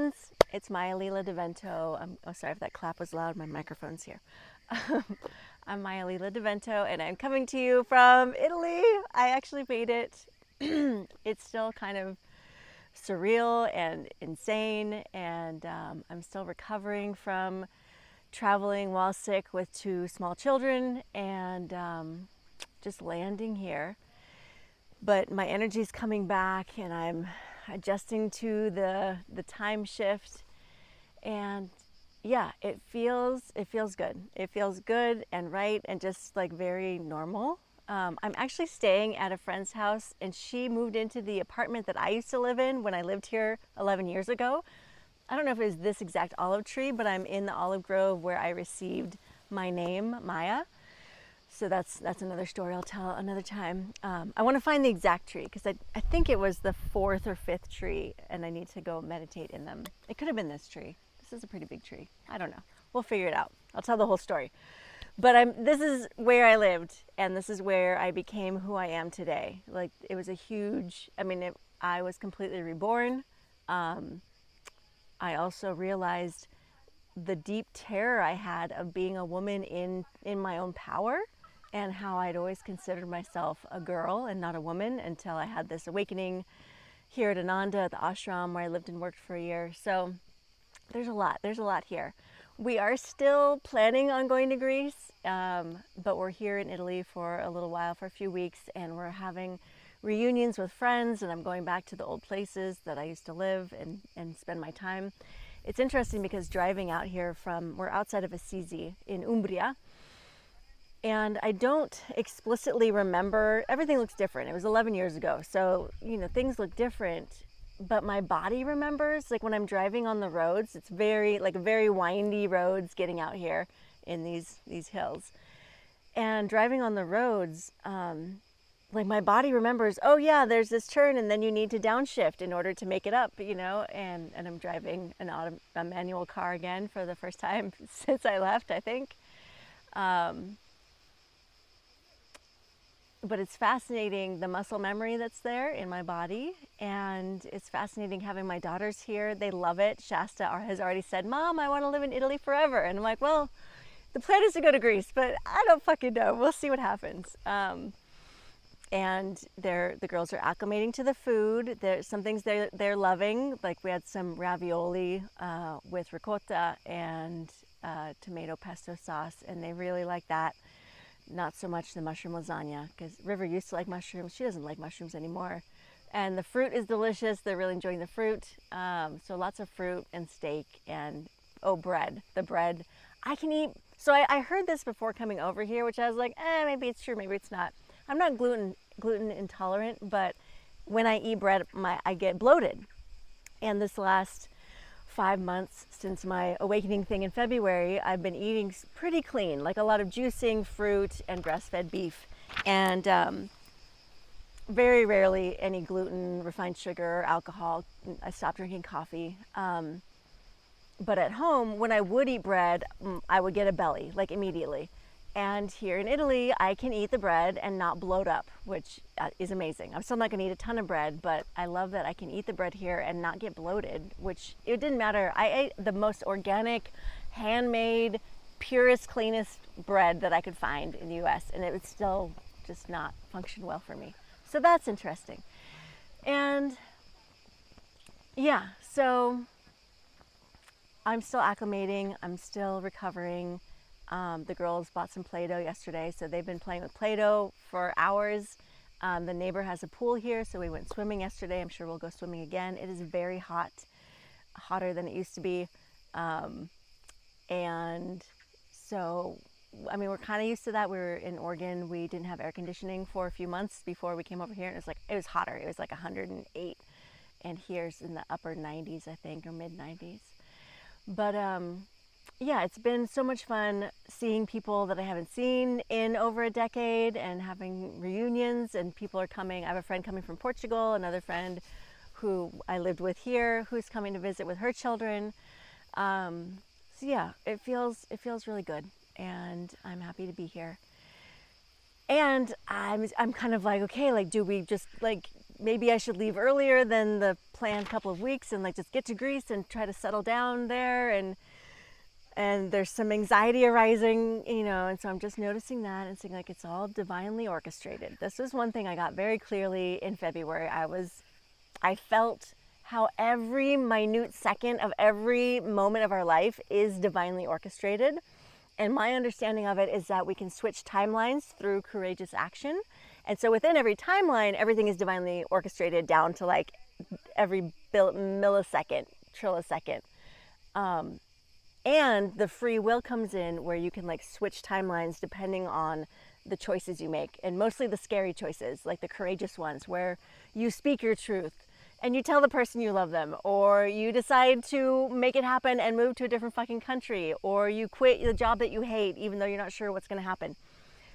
friends. It's Maya Lila DeVento. Oh, sorry if that clap was loud. My microphone's here. I'm Maya Lila DeVento, and I'm coming to you from Italy. I actually made it. It's still kind of surreal and insane, and I'm still recovering from traveling while sick with 2 small children, and just landing here. But my energy's coming back, and I'm adjusting to the time shift, and yeah, it feels good. It feels good and right and just like very normal. I'm actually staying at a friend's house, and she moved into the apartment that I used to live in when I lived here 11 years ago. I don't know if it was this exact olive tree, but I'm in the olive grove where I received my name, Maya. So that's another story I'll tell another time. I want to find the exact tree because I think it was the 4th or 5th tree, and I need to go meditate in them. It could have been this tree. This is a pretty big tree. I don't know. We'll figure it out. I'll tell the whole story. But this is where I lived, and this is where I became who I am today. Like, it was a huge, I was completely reborn. I also realized the deep terror I had of being a woman in my own power, and how I'd always considered myself a girl and not a woman until I had this awakening here at Ananda at the ashram where I lived and worked for a year. So there's a lot here. We are still planning on going to Greece, but we're here in Italy for a little while, for a few weeks, and we're having reunions with friends, and I'm going back to the old places that I used to live and spend my time. It's interesting because driving out here we're outside of Assisi in Umbria, and I don't explicitly remember, everything looks different. It was 11 years ago, so, things look different, but my body remembers. Like when I'm driving on the roads, it's very windy roads getting out here in these hills. And driving on the roads, like my body remembers, oh yeah, there's this turn and then you need to downshift in order to make it up, and I'm driving a manual car again for the first time since I left, I think. But it's fascinating, the muscle memory that's there in my body, and it's fascinating having my daughters here. They love it. Shasta has already said, Mom, I want to live in Italy forever. And I'm like, well, the plan is to go to Greece, but I don't fucking know. We'll see what happens. And the girls are acclimating to the food. There's some things they're loving. Like we had some ravioli with ricotta and tomato pesto sauce, and they really like that. Not so much the mushroom lasagna, because River used to like mushrooms. She doesn't like mushrooms anymore. And the fruit is delicious. They're really enjoying the fruit. So lots of fruit and steak and, bread. The bread I can eat. So I heard this before coming over here, which I was like, maybe it's true, maybe it's not. I'm not gluten intolerant, but when I eat bread, I get bloated. And this last 5 months since my awakening thing in February, I've been eating pretty clean, like a lot of juicing, fruit, and grass-fed beef, and very rarely any gluten, refined sugar, alcohol. I stopped drinking coffee. But at home, when I would eat bread, I would get a belly, like immediately. And here in Italy, I can eat the bread and not bloat up, which is amazing. I'm still not going to eat a ton of bread, but I love that I can eat the bread here and not get bloated, which it didn't matter. I ate the most organic, handmade, purest, cleanest bread that I could find in the US, and it would still just not function well for me. So that's interesting. And yeah, so I'm still acclimating. I'm still recovering. The girls bought some Play-Doh yesterday, so they've been playing with Play-Doh for hours. The neighbor has a pool here, so we went swimming yesterday. I'm sure we'll go swimming again. It is very hot, hotter than it used to be. And so, we're kind of used to that. We were in Oregon. We didn't have air conditioning for a few months before we came over here, and it was hotter. It was like 108, and here's in the upper 90s, I think, or mid 90s. But yeah, it's been so much fun seeing people that I haven't seen in over a decade and having reunions, and people are coming. I have a friend coming from Portugal, another friend who I lived with here who's coming to visit with her children. So yeah, it feels really good, and I'm happy to be here. And I'm kind of like, okay, like, do we just like maybe I should leave earlier than the planned couple of weeks and like just get to Greece and try to settle down there, and there's some anxiety arising, you know, and so I'm just noticing that and seeing like it's all divinely orchestrated. This was one thing I got very clearly in February. I felt how every minute second of every moment of our life is divinely orchestrated. And my understanding of it is that we can switch timelines through courageous action. And so within every timeline, everything is divinely orchestrated down to like every millisecond, trillisecond. And the free will comes in where you can like switch timelines depending on the choices you make. And mostly the scary choices, like the courageous ones, where you speak your truth and you tell the person you love them, or you decide to make it happen and move to a different fucking country, or you quit the job that you hate even though you're not sure what's going to happen.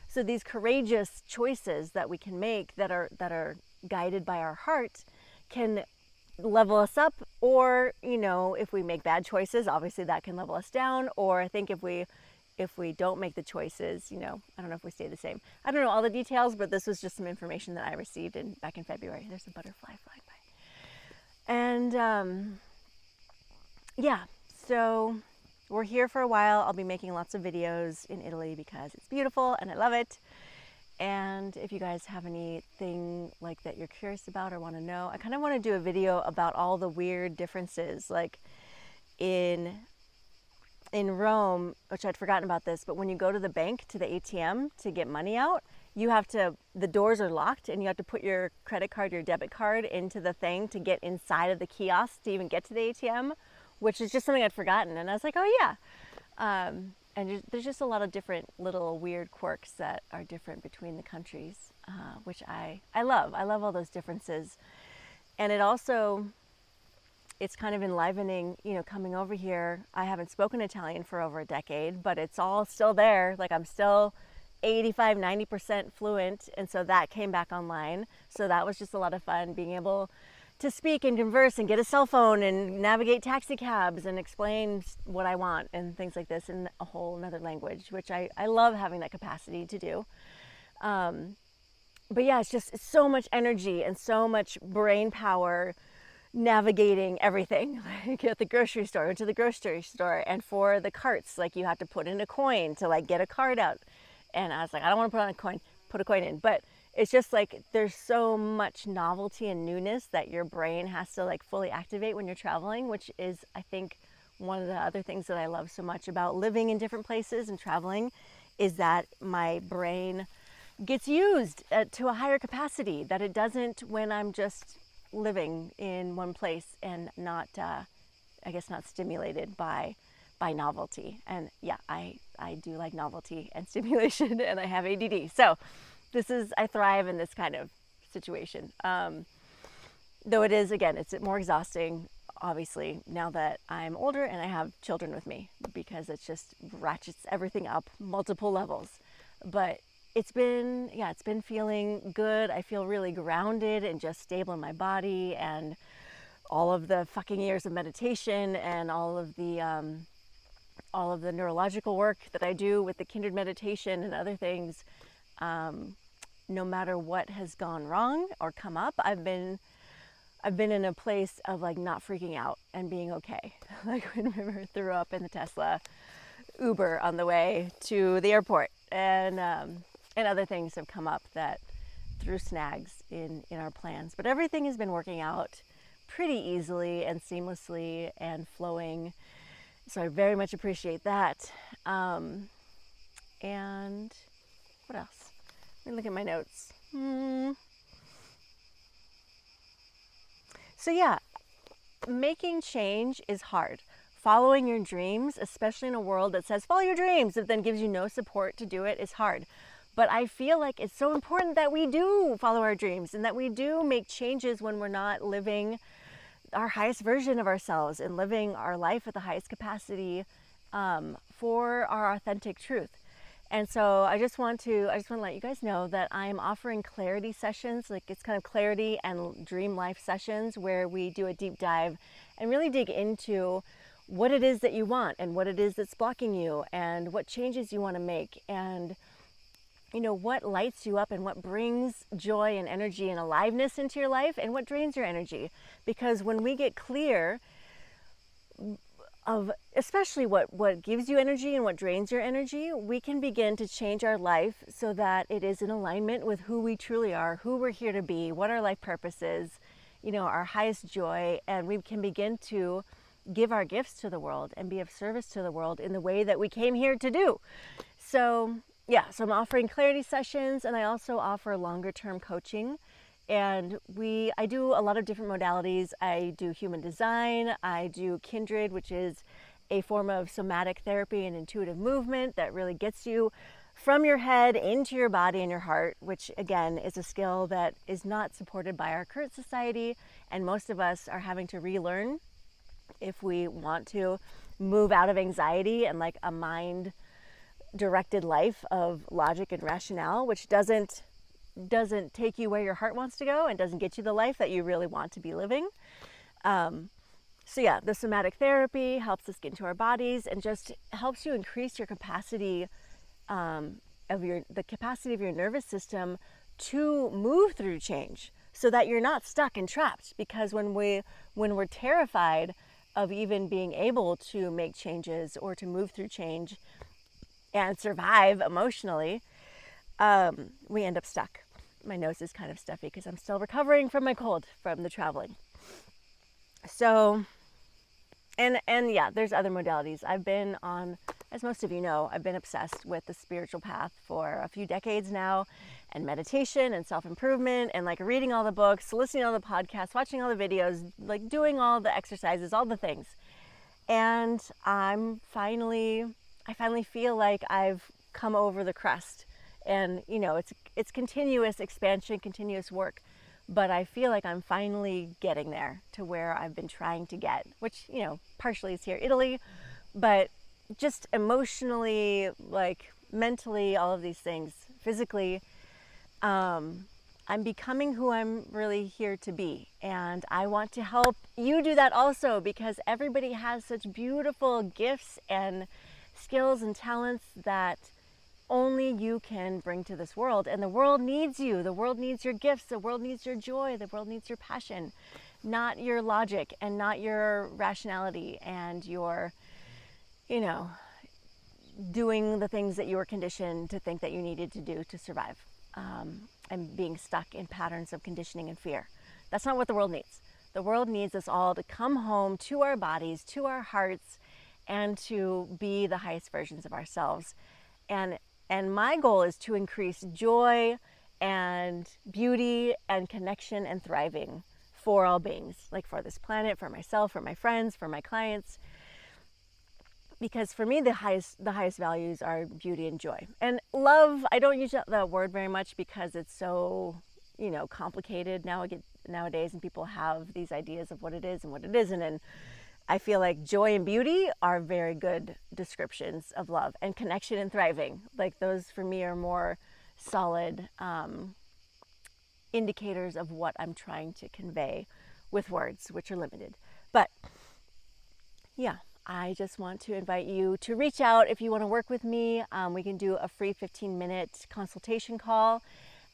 So these courageous choices that we can make that are guided by our heart can level us up, or, you know, if we make bad choices, obviously that can level us down. Or I think if we don't make the choices, you know, I don't know if we stay the same. I don't know all the details, but this was just some information that I received back in February. There's a butterfly flying by. And yeah, so we're here for a while. I'll be making lots of videos in Italy because it's beautiful and I love it. And if you guys have anything like that you're curious about or want to know, I kind of want to do a video about all the weird differences, like in Rome, which I'd forgotten about this, but when you go to the bank, to the ATM to get money out, the doors are locked and you have to put your credit card, your debit card into the thing to get inside of the kiosk to even get to the ATM, which is just something I'd forgotten. And I was like, oh yeah. And there's just a lot of different little weird quirks that are different between the countries, which I love. I love all those differences. And it's kind of enlivening, you know, coming over here. I haven't spoken Italian for over a decade, but it's all still there. Like I'm still 85, 90% fluent. And so that came back online. So that was just a lot of fun, being able to speak and converse and get a cell phone and navigate taxi cabs and explain what I want and things like this in a whole another language, which I love having that capacity to do. But yeah, it's so much energy and so much brain power navigating everything. Like at the grocery store, to the grocery store, and for the carts, like you have to put in a coin to like get a card out. And I was like, I don't want to put a coin in, but it's just like there's so much novelty and newness that your brain has to like fully activate when you're traveling, which is, I think, one of the other things that I love so much about living in different places and traveling, is that my brain gets used to a higher capacity that it doesn't when I'm just living in one place and not, I guess, not stimulated by novelty. And yeah, I do like novelty and stimulation, and I have ADD. So I thrive in this kind of situation. Though it is, again, it's more exhausting, obviously, now that I'm older and I have children with me, because it just ratchets everything up multiple levels. But it's been feeling good. I feel really grounded and just stable in my body, and all of the fucking years of meditation and all of the neurological work that I do with the kindred meditation and other things, no matter what has gone wrong or come up, I've been in a place of like not freaking out and being okay. Like when I threw up in the Tesla Uber on the way to the airport, and other things have come up that threw snags in our plans. But everything has been working out pretty easily and seamlessly and flowing. So I very much appreciate that. And what else? Let me look at my notes. So yeah, making change is hard. Following your dreams, especially in a world that says follow your dreams, but then gives you no support to do it, is hard. But I feel like it's so important that we do follow our dreams and that we do make changes when we're not living our highest version of ourselves and living our life at the highest capacity for our authentic truth. And so I just want to let you guys know that I'm offering clarity sessions, like it's kind of clarity and dream life sessions, where we do a deep dive and really dig into what it is that you want and what it is that's blocking you and what changes you want to make, and what lights you up and what brings joy and energy and aliveness into your life, and what drains your energy. Because when we get clear of especially what gives you energy and what drains your energy, we can begin to change our life so that it is in alignment with who we truly are, who we're here to be, what our life purpose is, our highest joy, and we can begin to give our gifts to the world and be of service to the world in the way that we came here to do. So I'm offering clarity sessions, and I also offer longer term coaching. And I do a lot of different modalities. I do human design, I do kindred, which is a form of somatic therapy and intuitive movement that really gets you from your head into your body and your heart, which again is a skill that is not supported by our current society, and most of us are having to relearn if we want to move out of anxiety and like a mind directed life of logic and rationale, which doesn't take you where your heart wants to go and doesn't get you the life that you really want to be living. The somatic therapy helps us get into our bodies and just helps you increase your capacity the capacity of your nervous system to move through change, so that you're not stuck and trapped. Because when we're terrified of even being able to make changes or to move through change and survive emotionally, we end up stuck. My nose is kind of stuffy because I'm still recovering from my cold from the traveling. So, and there's other modalities. I've been on, as most of you know, I've been obsessed with the spiritual path for a few decades now, and meditation and self-improvement, and like reading all the books, listening to all the podcasts, watching all the videos, like doing all the exercises, all the things. And I finally feel like I've come over the crest. And it's continuous expansion, continuous work, but I feel like I'm finally getting there to where I've been trying to get, which partially is here, Italy, but just emotionally, like mentally, all of these things, physically, I'm becoming who I'm really here to be. And I want to help you do that also, because everybody has such beautiful gifts and skills and talents that only you can bring to this world. And the world needs you. The world needs your gifts. The world needs your joy. The world needs your passion, not your logic and not your rationality and your, doing the things that you were conditioned to think that you needed to do to survive, and being stuck in patterns of conditioning and fear. That's not what the world needs. The world needs us all to come home to our bodies, to our hearts, and to be the highest versions of ourselves. And my goal is to increase joy and beauty and connection and thriving for all beings, like for this planet, for myself, for my friends, for my clients. Because for me, the highest values are beauty and joy. And love, I don't use that word very much because it's so, complicated nowadays, and people have these ideas of what it is and what it isn't. And I feel like joy and beauty are very good descriptions of love, and connection and thriving. Like those for me are more solid indicators of what I'm trying to convey with words, which are limited. But I just want to invite you to reach out if you want to work with me. We can do a free 15-minute consultation call.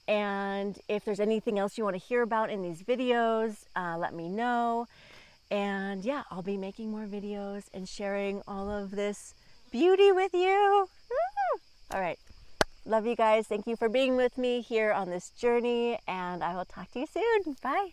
And if there's anything else you want to hear about in these videos, let me know. And I'll be making more videos and sharing all of this beauty with you. Woo! All right. Love you guys. Thank you for being with me here on this journey, and I will talk to you soon. Bye.